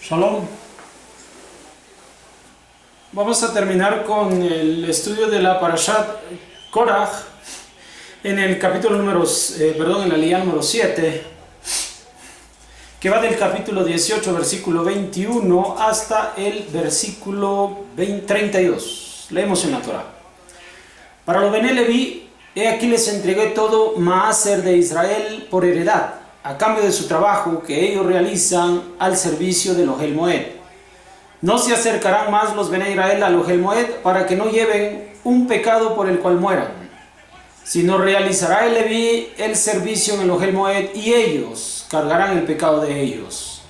Shalom. Vamos a terminar con el estudio de la Parashat Korach en el capítulo en la Aliyá número 7, que va del capítulo 18, versículo 21 hasta el versículo 32. Leemos en la Torah. Para los Bené Leví, he aquí les entregué todo Maaser de Israel por heredad, a cambio de su trabajo que ellos realizan al servicio del Ohel Moed. No se acercarán más los Bené Israel al Ohel Moed para que no lleven un pecado por el cual mueran, sino realizará el Leví el servicio en el Ohel Moed y ellos cargarán el pecado de ellos.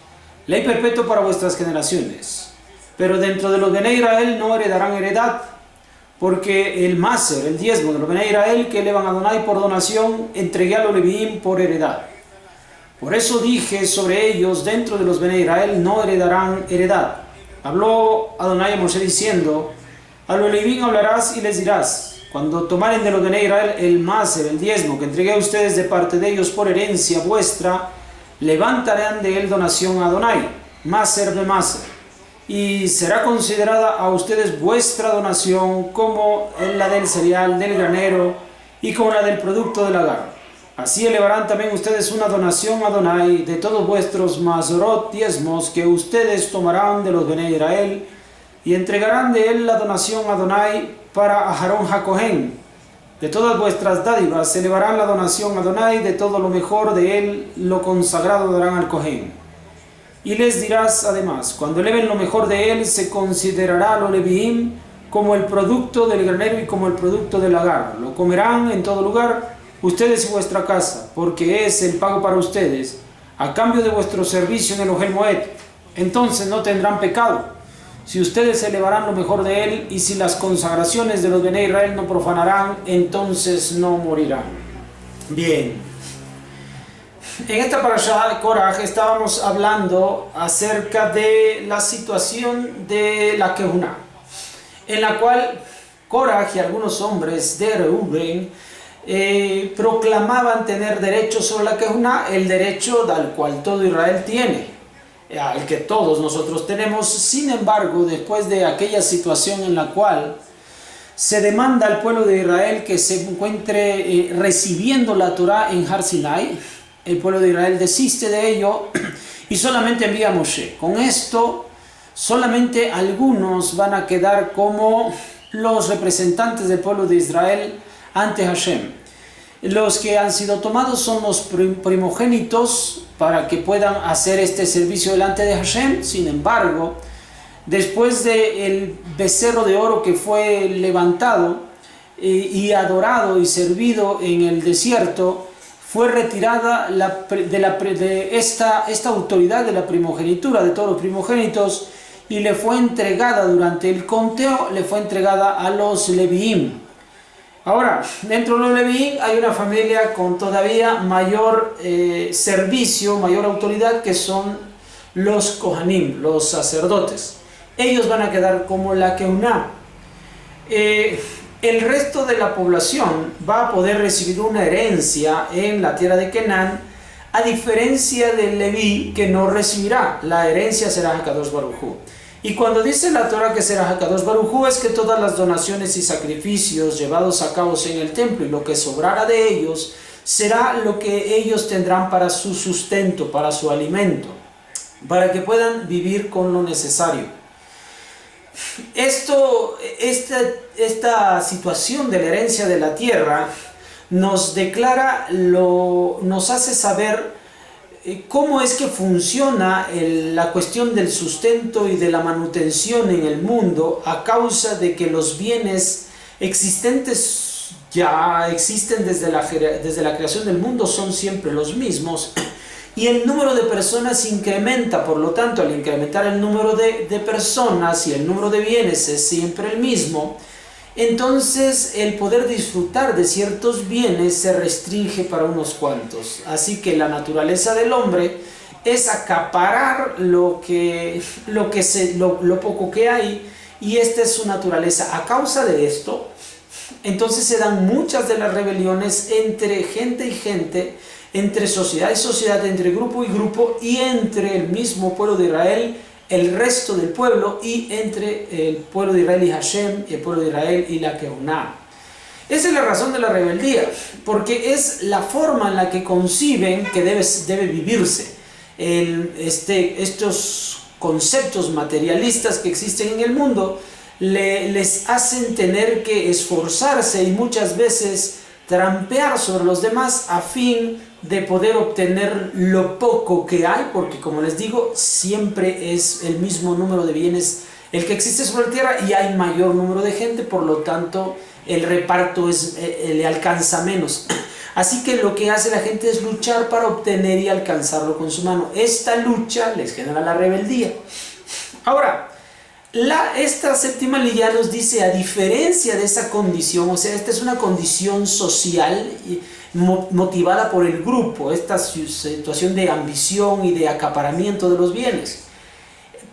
Ley perpetua para vuestras generaciones. Pero dentro de los Bené Israel no heredarán heredad, porque el Maaser, el diezmo de los Bené Israel que elevan a Adonai por donación, entregué a los Levíim por heredad. Por eso dije sobre ellos, dentro de los Bené Israel no heredarán heredad. Habló Adonai a Moshe diciendo: a los Levíim hablarás y les dirás: cuando tomaren de los Bené Israel el Maaser, el diezmo que entregué a ustedes de parte de ellos por herencia vuestra, levantarán de él donación a Adonai, Maaser de Maaser, y será considerada a ustedes vuestra donación como la del cereal, del granero y como la del producto del lagar. Así elevarán también ustedes una donación a Adonai de todos vuestros Mazorot, diezmos, que ustedes tomarán de los Bené Israel, y entregarán de él la donación a Adonai para Aharón HaKohen. De todas vuestras dádivas elevarán la donación a Adonai, de todo lo mejor de él, lo consagrado darán al Kohen. Y les dirás además: cuando eleven lo mejor de él, se considerará lo Leviim como el producto del granero y como el producto del lagar. Lo comerán en todo lugar, ustedes y vuestra casa, porque es el pago para ustedes, a cambio de vuestro servicio en el Ohel Moed. Entonces no tendrán pecado, si ustedes elevarán lo mejor de él, y si las consagraciones de los Bené Israel no profanarán, entonces no morirán. Bien. En esta parasha de Korach estábamos hablando acerca de la situación de la Kehuná, en la cual Korach y algunos hombres de Reuben proclamaban tener derecho sobre la Kehuná, el derecho al cual todo Israel tiene, al que todos nosotros tenemos. Sin embargo, después de aquella situación en la cual se demanda al pueblo de Israel que se encuentre recibiendo la Torah en Har Sinai, el pueblo de Israel desiste de ello y solamente envía a Moshe. Con esto, solamente algunos van a quedar como los representantes del pueblo de Israel ante Hashem. Los que han sido tomados son los primogénitos para que puedan hacer este servicio delante de Hashem. Sin embargo, después del becerro de oro que fue levantado y adorado y servido en el desierto, fue retirada esta autoridad de la primogenitura de todos los primogénitos, y le fue entregada durante el conteo, le fue entregada a los Leviim. Ahora, dentro de los Leviim hay una familia con todavía mayor servicio, mayor autoridad, que son los Kohanim, los sacerdotes. Ellos van a quedar como la Kehuná. El resto de la población va a poder recibir una herencia en la tierra de Canaán, a diferencia del Leví, que no recibirá. La herencia será Hakadosh Baruj Hu. Y cuando dice la Torah que será Hakadosh Baruj Hu, es que todas las donaciones y sacrificios llevados a cabo en el templo y lo que sobrara de ellos será lo que ellos tendrán para su sustento, para su alimento, para que puedan vivir con lo necesario. Esta situación de la herencia de la tierra nos declara, nos hace saber cómo es que funciona la cuestión del sustento y de la manutención en el mundo, a causa de que los bienes existentes ya existen desde la creación del mundo, son siempre los mismos. Y el número de personas incrementa, por lo tanto, al incrementar el número de personas y el número de bienes es siempre el mismo, entonces el poder disfrutar de ciertos bienes se restringe para unos cuantos. Así que la naturaleza del hombre es acaparar lo poco que hay, y esta es su naturaleza. A causa de esto, entonces se dan muchas de las rebeliones entre gente y gente, entre sociedad y sociedad, entre grupo y grupo, y entre el mismo pueblo de Israel el resto del pueblo y entre el pueblo de Israel y Hashem, y el pueblo de Israel y la Keuná. Esa es la razón de la rebeldía, porque es la forma en la que conciben que debe vivirse. Estos conceptos materialistas que existen en el mundo les hacen tener que esforzarse y muchas veces trampear sobre los demás a fin de poder obtener lo poco que hay, porque como les digo, siempre es el mismo número de bienes el que existe sobre la tierra y hay mayor número de gente, por lo tanto el reparto le alcanza menos. Así que lo que hace la gente es luchar para obtener y alcanzarlo con su mano. Esta lucha les genera la rebeldía. Ahora, esta séptima ley nos dice, a diferencia de esa condición, o sea, esta es una condición social motivada por el grupo, esta situación de ambición y de acaparamiento de los bienes.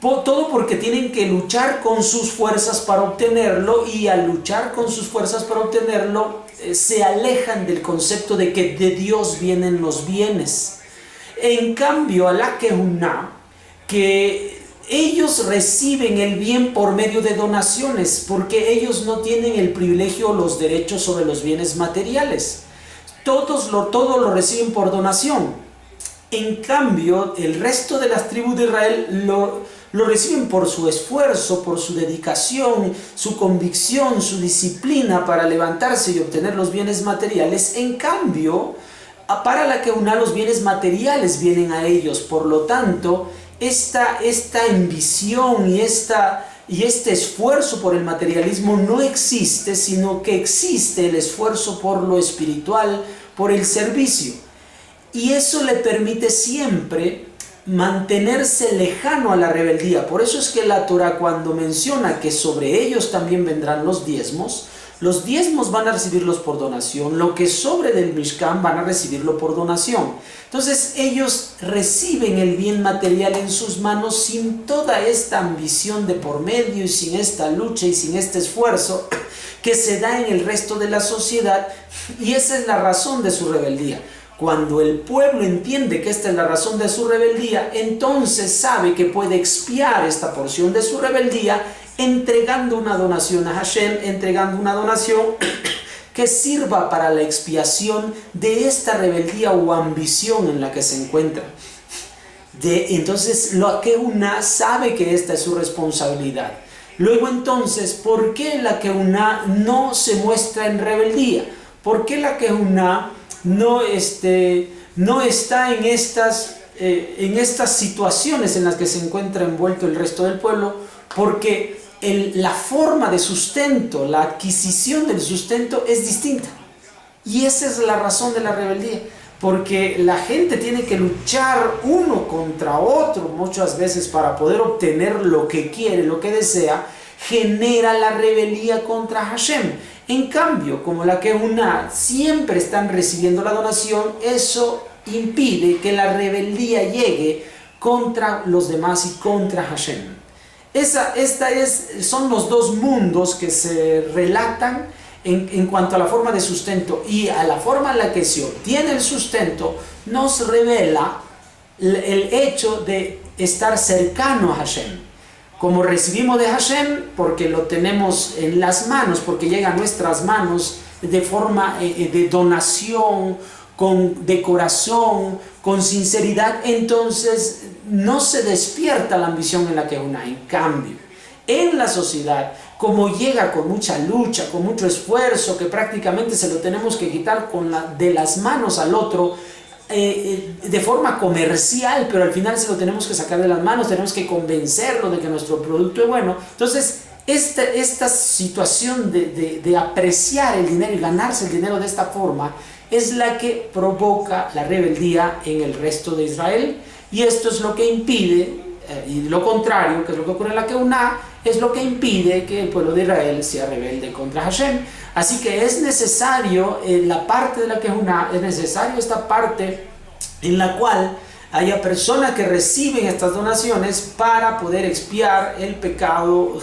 Todo porque tienen que luchar con sus fuerzas para obtenerlo, y al luchar con sus fuerzas para obtenerlo, se alejan del concepto de que de Dios vienen los bienes. En cambio, a la Keuná, que ellos reciben el bien por medio de donaciones, porque ellos no tienen el privilegio o los derechos sobre los bienes materiales. Todo lo reciben por donación. En cambio, el resto de las tribus de Israel lo reciben por su esfuerzo, por su dedicación, su convicción, su disciplina para levantarse y obtener los bienes materiales. En cambio, para la Keuná los bienes materiales vienen a ellos. Por lo tanto, esta ambición y este esfuerzo por el materialismo no existe, sino que existe el esfuerzo por lo espiritual, por el servicio. Y eso le permite siempre mantenerse lejano a la rebeldía. Por eso es que la Torah, cuando menciona que sobre ellos también vendrán los diezmos van a recibirlos por donación, lo que sobre del Mishkan van a recibirlo por donación. Entonces ellos reciben el bien material en sus manos sin toda esta ambición de por medio y sin esta lucha y sin este esfuerzo que se da en el resto de la sociedad, y esa es la razón de su rebeldía. Cuando el pueblo entiende que esta es la razón de su rebeldía, entonces sabe que puede expiar esta porción de su rebeldía entregando una donación a Hashem, entregando una donación que sirva para la expiación de esta rebeldía o ambición en la que se encuentra. Entonces, la Keuná sabe que esta es su responsabilidad. Luego entonces, ¿por qué la Keuná no se muestra en rebeldía? ¿Por qué la Keuná no está en estas situaciones en las que se encuentra envuelto el resto del pueblo? Porque la forma de sustento, la adquisición del sustento es distinta. Y esa es la razón de la rebeldía. Porque la gente tiene que luchar uno contra otro muchas veces para poder obtener lo que quiere, lo que desea, genera la rebeldía contra Hashem. En cambio, como la Keuná siempre están recibiendo la donación, eso impide que la rebeldía llegue contra los demás y contra Hashem. Son los dos mundos que se relatan en cuanto a la forma de sustento, y a la forma en la que se obtiene el sustento nos revela el hecho de estar cercano a Hashem. Como recibimos de Hashem, porque lo tenemos en las manos, porque llega a nuestras manos de forma de donación, de corazón, con sinceridad, entonces no se despierta la ambición en la Keuná. En cambio, en la sociedad, como llega con mucha lucha, con mucho esfuerzo, que prácticamente se lo tenemos que quitar de las manos al otro, de forma comercial, pero al final se lo tenemos que sacar de las manos, tenemos que convencerlo de que nuestro producto es bueno. Entonces, esta situación de apreciar el dinero y ganarse el dinero de esta forma es la que provoca la rebeldía en el resto de Israel, y esto es lo que impide, y lo contrario, que es lo que ocurre en la Keuná, es lo que impide que el pueblo de Israel sea rebelde contra Hashem. Así que es necesario, la parte de la Keuná, es necesario esta parte en la cual haya personas que reciben estas donaciones para poder expiar el pecado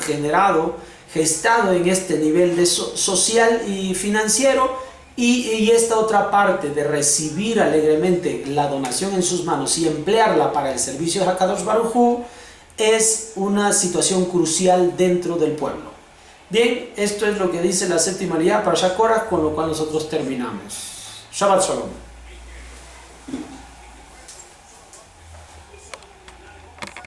gestado en este nivel social y financiero, y esta otra parte de recibir alegremente la donación en sus manos y emplearla para el servicio de HaKadosh Baruj Hu, es una situación crucial dentro del pueblo. Bien, esto es lo que dice la séptima aliyá, Parashat Korach, con lo cual nosotros terminamos. Shabbat Shalom.